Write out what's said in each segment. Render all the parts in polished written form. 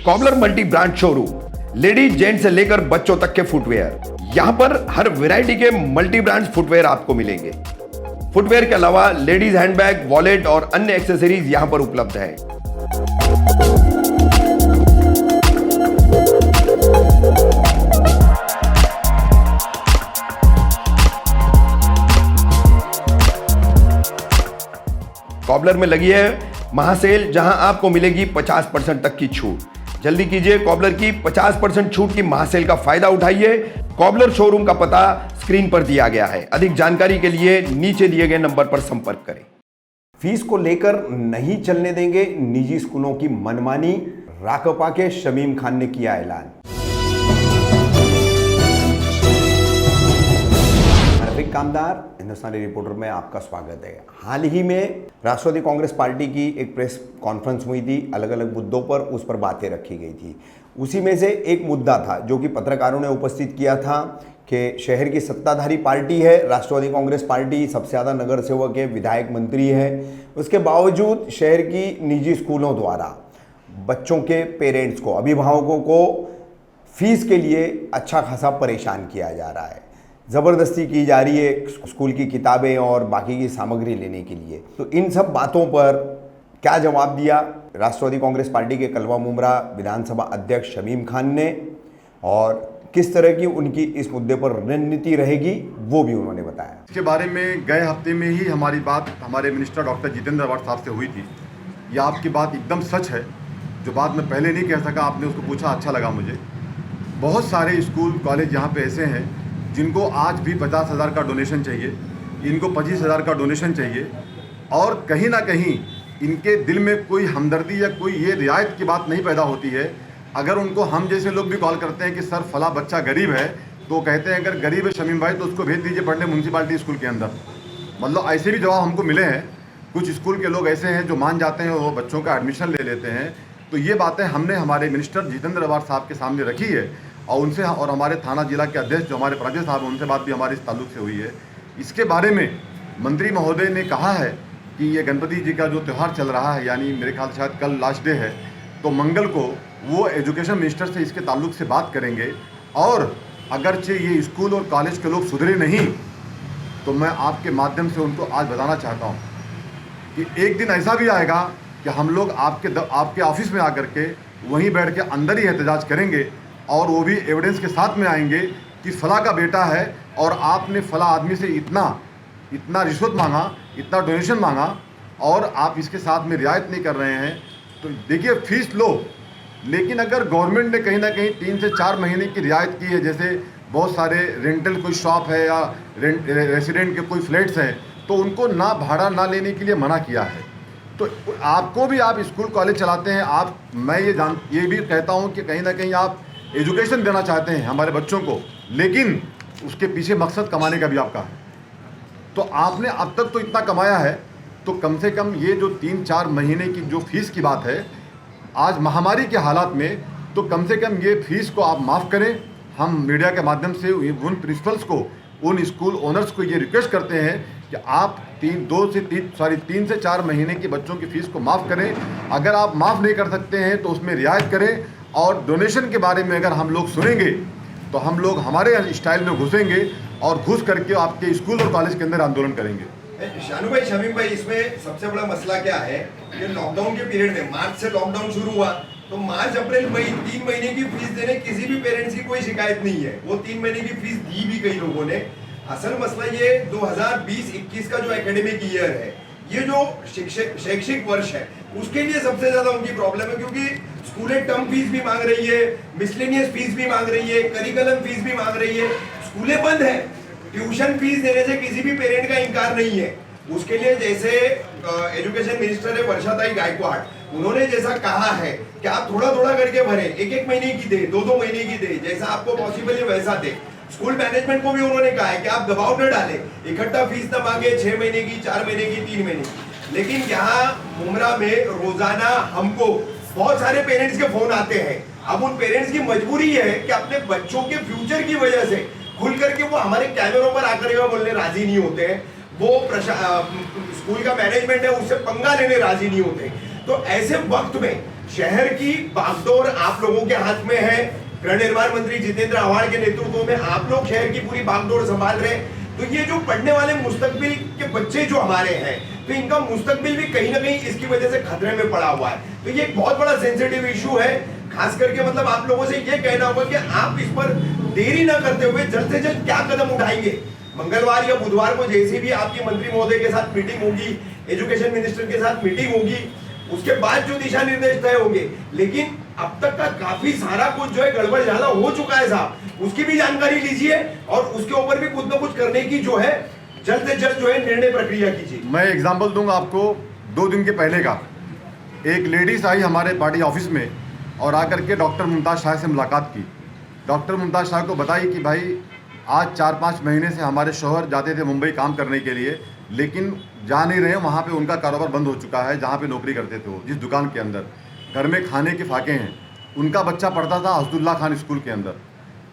Cobbler multi brand showroom, ladies gents से लेकर बच्चों तक के फुटवेयर। यहां पर हर वैरायटी के मल्टी ब्रांड फुटवेयर आपको मिलेंगे। फुटवेयर के अलावा लेडीज हैंडबैग, वॉलेट और अन्य एक्सेसरीज यहां पर उपलब्ध है। कॉबलर में लगी है महासेल, जहां आपको मिलेगी 50% तक की छूट। जल्दी कीजिए, कॉबलर की 50% छूट की महासेल का फायदा उठाइए। कॉबलर शोरूम का पता स्क्रीन पर दिया गया है। अधिक जानकारी के लिए नीचे दिए गए नंबर पर संपर्क करें। फीस को लेकर नहीं चलने देंगे निजी स्कूलों की मनमानी, राकपा के शमीम खान ने किया ऐलान। कामदार हिंदुस्तानी रिपोर्टर में आपका स्वागत है। हाल ही में राष्ट्रवादी कांग्रेस पार्टी की एक प्रेस कॉन्फ्रेंस हुई थी, अलग अलग मुद्दों पर उस पर बातें रखी गई थी। उसी में से एक मुद्दा था जो कि पत्रकारों ने उपस्थित किया था कि शहर की सत्ताधारी पार्टी है राष्ट्रवादी कांग्रेस पार्टी, सबसे ज़्यादा नगर सेवक है, विधायक मंत्री है। उसके बावजूद शहर की निजी स्कूलों द्वारा बच्चों के पेरेंट्स को, अभिभावकों को फीस के लिए अच्छा खासा परेशान किया जा रहा है। ज़बरदस्ती की जा रही है स्कूल की किताबें और बाकी की सामग्री लेने के लिए। तो इन सब बातों पर क्या जवाब दिया राष्ट्रवादी कांग्रेस पार्टी के कलवा मुमरा विधानसभा अध्यक्ष शमीम खान ने, और किस तरह की उनकी इस मुद्दे पर रणनीति रहेगी, वो भी उन्होंने बताया। इसके बारे में गए हफ्ते में ही हमारी बात हमारे मिनिस्टर डॉक्टर जितेंद्र अवाड साहब से हुई थी। यह आपकी बात एकदम सच है। जो बात मैं पहले नहीं कह सका, आपने उसको पूछा, अच्छा लगा मुझे। बहुत सारे स्कूल कॉलेज यहाँ पे ऐसे हैं जिनको आज भी 50,000 का डोनेशन चाहिए, इनको 25,000 का डोनेशन चाहिए, और कहीं ना कहीं इनके दिल में कोई हमदर्दी या कोई ये रियायत की बात नहीं पैदा होती है। अगर उनको हम जैसे लोग भी कॉल करते हैं कि सर फला बच्चा गरीब है, तो कहते हैं अगर गरीब है शमीम भाई तो उसको भेज दीजिए पढ़ने म्यूनसिपालिटी स्कूल के अंदर। मतलब ऐसे भी जवाब हमको मिले हैं। कुछ स्कूल के लोग ऐसे हैं जो मान जाते हैं, वो बच्चों का एडमिशन ले लेते हैं। तो ये बातें हमने हमारे मिनिस्टर जितेंद्र अवाड साहब के सामने रखी है, और उनसे और हमारे थाना जिला के अध्यक्ष जो हमारे प्राजय साहब हैं, उनसे बात भी हमारी इस ताल्लुक से हुई है। इसके बारे में मंत्री महोदय ने कहा है कि ये गणपति जी का जो त्यौहार चल रहा है, यानी मेरे ख्याल से शायद कल लास्ट डे है, तो मंगल को वो एजुकेशन मिनिस्टर से इसके ताल्लुक से बात करेंगे। और अगरचे ये स्कूल और कॉलेज के लोग सुधरे नहीं, तो मैं आपके माध्यम से उनको आज बताना चाहता हूँ कि एक दिन ऐसा भी आएगा कि हम लोग आपके ऑफिस में आकर के वहीं बैठ के अंदर ही एहतजाज करेंगे, और वो भी एविडेंस के साथ में आएंगे कि फला का बेटा है और आपने फला आदमी से इतना रिश्वत मांगा, इतना डोनेशन मांगा, और आप इसके साथ में रियायत नहीं कर रहे हैं। तो देखिए, फीस लो, लेकिन अगर गवर्नमेंट ने कहीं ना कहीं 3 से 4 महीने की रियायत की है, जैसे बहुत सारे रेंटल कोई शॉप है या रेसिडेंट के कोई फ्लैट्स हैं, तो उनको ना भाड़ा ना लेने के लिए मना किया है। तो आपको भी, आप स्कूल कॉलेज चलाते हैं, मैं ये भी कहता हूँ कि कहीं ना कहीं आप एजुकेशन देना चाहते हैं हमारे बच्चों को, लेकिन उसके पीछे मकसद कमाने का भी आपका है। तो आपने अब तक तो इतना कमाया है, तो कम से कम ये जो 3-4 महीने की जो फीस की बात है आज महामारी के हालात में, तो कम से कम ये फीस को आप माफ़ करें। हम मीडिया के माध्यम से उन प्रिंसिपल्स को, उन स्कूल ओनर्स को ये रिक्वेस्ट करते हैं कि आप 3 से 4 महीने की बच्चों की फ़ीस को माफ़ करें। अगर आप माफ़ नहीं कर सकते हैं तो उसमें रियायत करें, और डोनेशन के बारे में अगर हम लोग सुनेंगे तो हम लोग हमारे स्टाइल में घुसेंगे और घुस करके आपके स्कूल और कॉलेज के अंदर आंदोलन करेंगे। शानू भाई, शमीम भाई, इसमें सबसे बड़ा मसला क्या है कि लॉकडाउन के पीरियड में, मार्च से लॉकडाउन शुरू हुआ, तो मार्च अप्रैल मई 3 महीने की फीस देने किसी भी पेरेंट्स की कोई शिकायत नहीं है। वो 3 महीने की फीस दी भी कई लोगों ने। असल मसला ये 2020-21 का जो एकेडमिक ईयर है, ये जो शैक्षिक वर्ष है, उसके लिए सबसे ज्यादा उनकी प्रॉब्लम है, क्योंकि स्कूलें टर्म फीस भी मांग रही है, मिसलेनियस फीस भी मांग रही है, करिकुलम फीस भी मांग रही है, स्कूलें बंद है, ट्यूशन फीस देने से किसी भी पेरेंट का इनकार नहीं है। उसके लिए जैसे एजुकेशन मिनिस्टर है वर्षाताई गायकवाड़, उन्होंने जैसा कहा है कि आप थोड़ा थोड़ा करके भरें, 1-1 महीने की दे, 2-2 महीने की दे, जैसा आपको पॉसिबल है वैसा दे। स्कूल मैनेजमेंट को भी उन्होंने कहा है कि आप दबाव न डालें, इकट्ठा फीस न मांगे 6 महीने की, 4 महीने की, 3 महीने की। लेकिन यहाँ मुमरा में रोजाना हमको बहुत सारे पेरेंट्स के फोन आते हैं। अब उन पेरेंट्स की मजबूरी है कि अपने बच्चों के फ्यूचर की वजह से खुल करके वो हमारे कैमरों पर आकर बोलने राजी नहीं होते हैं। वो स्कूल का मैनेजमेंट है उससे पंगा लेने राजी नहीं होते। तो ऐसे वक्त में शहर की बागडोर आप लोगों के हाथ में है। गृह निर्माण मंत्री जितेंद्र आव्हाड के नेतृत्व में आप लोग शहर की पूरी बागडोर संभाल रहे हैं। तो ये जो पढ़ने वाले मुस्तकबिल के बच्चे जो हमारे हैं, तो इनका मुस्तकबिल भी कहीं ना कहीं इसकी वजह से खतरे में पड़ा हुआ है। तो ये एक बहुत बड़ा सेंसिटिव इशू है। खास करके मतलब आप लोगों से ये कहना होगा कि आप इस पर देरी ना करते हुए जल्द से जल्द क्या कदम उठाएंगे। मंगलवार या बुधवार को जैसी भी आपकी मंत्री महोदय के साथ मीटिंग होगी, एजुकेशन मिनिस्टर के साथ मीटिंग होगी, उसके बाद जो दिशा निर्देश तय होंगे। लेकिन अब तक का काफी सारा कुछ जो है गड़बड़ झाला हो चुका है साहब, उसकी भी जानकारी लीजिए और उसके ऊपर भी कुछ ना कुछ करने की जो है जल्द से जल्द जो है निर्णय प्रक्रिया कीजिए। मैं एग्जाम्पल दूंगा आपको। 2 दिन के पहले का एक लेडीज आई हमारे पार्टी ऑफिस में और आकर के डॉक्टर मुमताज़ शाह से मुलाकात की। डॉक्टर मुमताज़ शाह को बताई कि भाई आज 4-5 महीने से हमारे शौहर जाते थे मुंबई काम करने के लिए, लेकिन जा नहीं रहे, वहाँ पे उनका कारोबार बंद हो चुका है जहाँ पे नौकरी करते थे वो, जिस दुकान के अंदर घर में खाने के फाके हैं। उनका बच्चा पढ़ता था हसदुल्ला खान स्कूल के अंदर।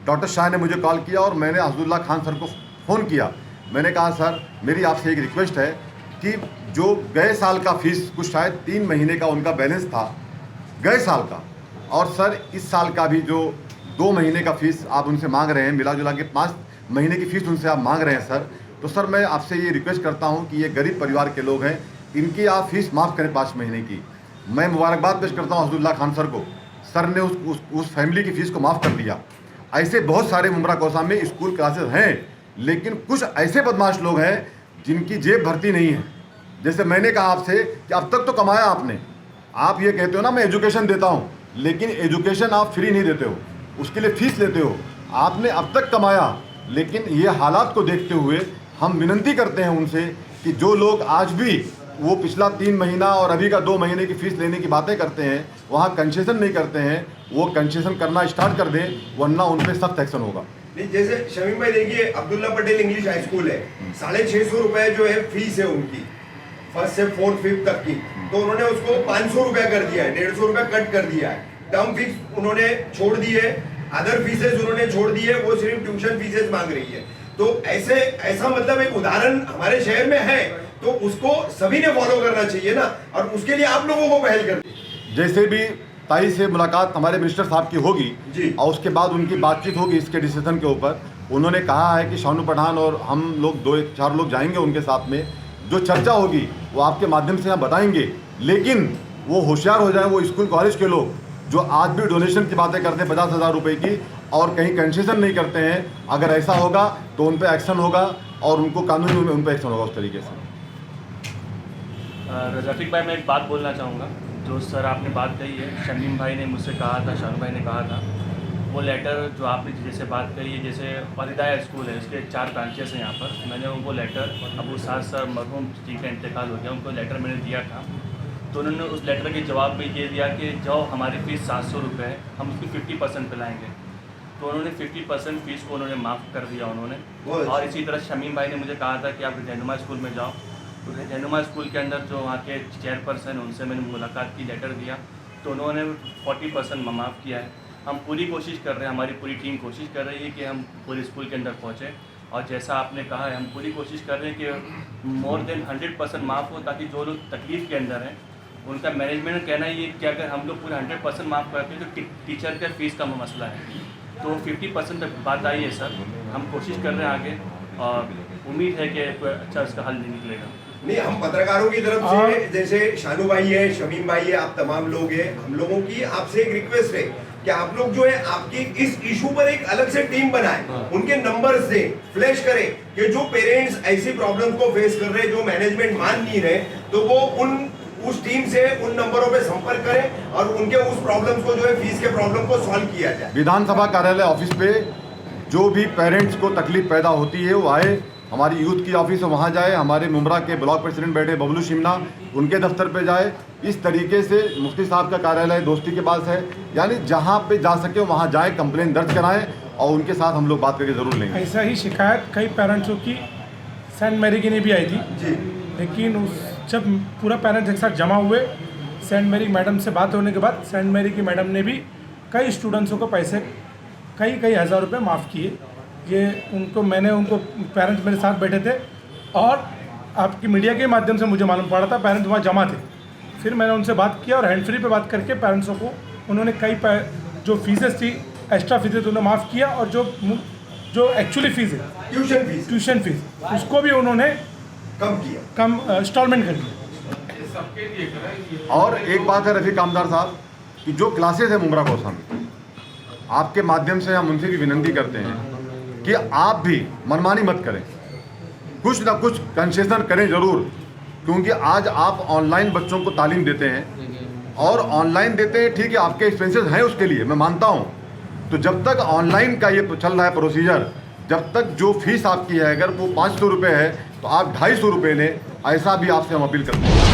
डॉक्टर शाह ने मुझे कॉल किया और मैंने हसदुल्ला खान सर को फ़ोन किया। मैंने कहा सर मेरी आपसे एक रिक्वेस्ट है कि जो गए साल का फ़ीस कुछ शायद 3 महीने का उनका बैलेंस था गए साल का, और सर इस साल का भी जो 2 महीने का फ़ीस आप उनसे मांग रहे हैं, मिला जुला के 5 महीने की फ़ीस उनसे आप मांग रहे हैं सर, तो सर मैं आपसे ये रिक्वेस्ट करता हूँ कि ये गरीब परिवार के लोग हैं, इनकी आप फ़ीस माफ़ करें 5 महीने की। मैं मुबारकबाद पेश करता हूँ हसदुल्ला खान सर को। सर ने उस फैमिली की फ़ीस को माफ़ कर दिया। ऐसे बहुत सारे मुमरा कौसा में स्कूल क्लासेस हैं, लेकिन कुछ ऐसे बदमाश लोग हैं जिनकी जेब भरती नहीं है। जैसे मैंने कहा आपसे कि अब तक तो कमाया आपने, आप ये कहते हो ना मैं एजुकेशन देता हूँ, लेकिन एजुकेशन आप फ्री नहीं देते हो, उसके लिए फ़ीस लेते हो। आपने अब तक कमाया, लेकिन ये हालात को देखते हुए हम विनती करते हैं उनसे कि जो लोग आज भी वो पिछला 3 महीना और अभी का 2 महीने की फ़ीस लेने की बातें करते हैं, वहाँ कंसेशन नहीं करते हैं, वो कंसेशन करना स्टार्ट कर दें, वरना उन पर सख्त एक्शन होगा। नहीं, जैसे शमीम भाई देखिए, Abdullah Patel English high school है, 650 रुपए जो है फीस है उनकी, 1st से 4th 5th तक की। तो उन्होंने उसको 500 रुपया कर दिया है, 150 रुपया कट कर दिया है। टर्म फीस उन्होंने छोड़ दी है, अदर फीसेस उन्होंने छोड़ दी है, वो सिर्फ ट्यूशन फीसेस मांग रही है। तो ऐसा मतलब एक उदाहरण हमारे शहर में है, तो उसको सभी ने फॉलो करना चाहिए ना, और उसके लिए आप लोगों को पहल कर दी। जैसे भी ताई से मुलाकात हमारे मिनिस्टर साहब की होगी जी, और उसके बाद उनकी बातचीत होगी इसके डिसीजन के ऊपर, उन्होंने कहा है कि शानू पठान और हम लोग 2-4 लोग जाएंगे उनके साथ में, जो चर्चा होगी वो आपके माध्यम से यहाँ बताएंगे। लेकिन वो होशियार हो जाएं वो स्कूल कॉलेज के लोग जो आज भी डोनेशन की बातें करते हैं 50,000 रुपये की और कहीं कंसेशन नहीं करते हैं। अगर ऐसा होगा तो उन पर एक्शन होगा और उनको कानूनी में उन पर एक्शन होगा उस तरीके से। रफीक भाई, मैं एक बात बोलना चाहूँगा। जो सर आपने बात कही है, शमीम भाई ने मुझसे कहा था, शानू भाई ने कहा था, वो लेटर जो आपने जैसे बात कही है, जैसे वलिदाया स्कूल है, उसके 4 ब्रांचेस हैं यहाँ पर। मैंने उनको लेटर, अबू साद सर मरहूम जी का इंतकाल हो गया, उनको लेटर मैंने दिया था। तो उन्होंने उस लेटर के जवाब में ये दिया कि जो हमारी फ़ीस 700 रुपये है, हम उसकी 50% पिलाएँगे। तो उन्होंने 50% फ़ीस को उन्होंने माफ़ कर दिया उन्होंने। और इसी तरह शमीम भाई ने मुझे कहा था कि आप रहनुमा स्कूल में जाओ, तो रहनुमा स्कूल के अंदर जो वहाँ के चेयरपर्सन, उनसे मैंने मुलाकात की, लेटर दिया, तो उन्होंने 40% माफ़ किया है। हम पूरी कोशिश कर रहे हैं, हमारी पूरी टीम कोशिश कर रही है कि हम पूरे स्कूल के अंदर पहुँचें, और जैसा आपने कहा है हम पूरी कोशिश कर रहे हैं कि मोर देन 100% माफ़ हो, ताकि जो लोग तकलीफ़ के अंदर हैं उनका मैनेजमेंट का कहना ये कि अगर हम लोग पूरे 100% माफ़ करते हैं तो टीचर का फ़ीस का मसला है। तो 50% तक बात आई है सर, हम कोशिश कर रहे हैं आगे, और उम्मीद है कि कोई अच्छा इसका हल निकलेगा। नहीं, हम पत्रकारों की तरफ से, जैसे शानू भाई है, शमीम भाई है, आप तमाम लोग हैं, हम लोगों की आपसे एक रिक्वेस्ट है कि आप लोग जो है आपकी इस इशू पर एक अलग से टीम बनाएं, उनके नंबर्स से फ्लैश करें कि जो पेरेंट्स ऐसी प्रॉब्लम को फेस कर रहे हैं, जो मैनेजमेंट मान नहीं रहे, तो वो उस टीम से उन नंबरों पे संपर्क करें और उनके उस प्रॉब्लम्स को जो है फीस के प्रॉब्लम को सॉल्व किया जाए। विधानसभा कार्यालय ऑफिस पे जो भी पेरेंट्स को तकलीफ पैदा होती है वो आए, हमारी यूथ की ऑफिस है वहाँ जाए, हमारे मुमरा के ब्लॉक प्रेसिडेंट बैठे बबलू शिमना, उनके दफ्तर पे जाए। इस तरीके से मुफ्ती साहब का कार्यालय दोस्ती के पास है, यानी जहाँ पे जा सके वहाँ जाए, कंप्लेन दर्ज कराएं और उनके साथ हम लोग बात करके ज़रूर लेंगे। ऐसा ही शिकायत कई पेरेंट्सों की सेंट मैरी की ने भी आई थी जी, लेकिन जब पूरा पेरेंट्स एक साथ जमा हुए, सेंट मैरी मैडम से बात होने के बाद सेंट मैरी की मैडम ने भी कई स्टूडेंट्सों को पैसे कई हज़ार रुपये माफ़ किए। ये उनको पेरेंट्स मेरे साथ बैठे थे और आपकी मीडिया के माध्यम से मुझे मालूम पड़ा था, पेरेंट्स वहाँ जमा थे। फिर मैंने उनसे बात किया और हैंड फ्री पे बात करके पेरेंट्सों को उन्होंने जो फीसेस थी एक्स्ट्रा फीसेस उन्होंने माफ़ किया और जो एक्चुअली फ़ीस है ट्यूशन फीस उसको भी उन्होंने कम इंस्टॉलमेंट कर दिया। और एक बात है रफ़ीक कामदार साहब कि जो क्लासेस है मुमरा कोसा में, आपके माध्यम से हम उनसे भी विनती करते हैं कि आप भी मनमानी मत करें, कुछ ना कुछ कंसेशन करें ज़रूर, क्योंकि आज आप ऑनलाइन बच्चों को तालीम देते हैं और ऑनलाइन देते हैं, ठीक है आपके एक्सपेंसेस हैं उसके लिए मैं मानता हूं, तो जब तक ऑनलाइन का ये चल रहा है प्रोसीजर, जब तक जो फीस आपकी है अगर वो 500 रुपये है तो आप 250 रुपये लें, ऐसा भी आपसे हम अपील करते हैं।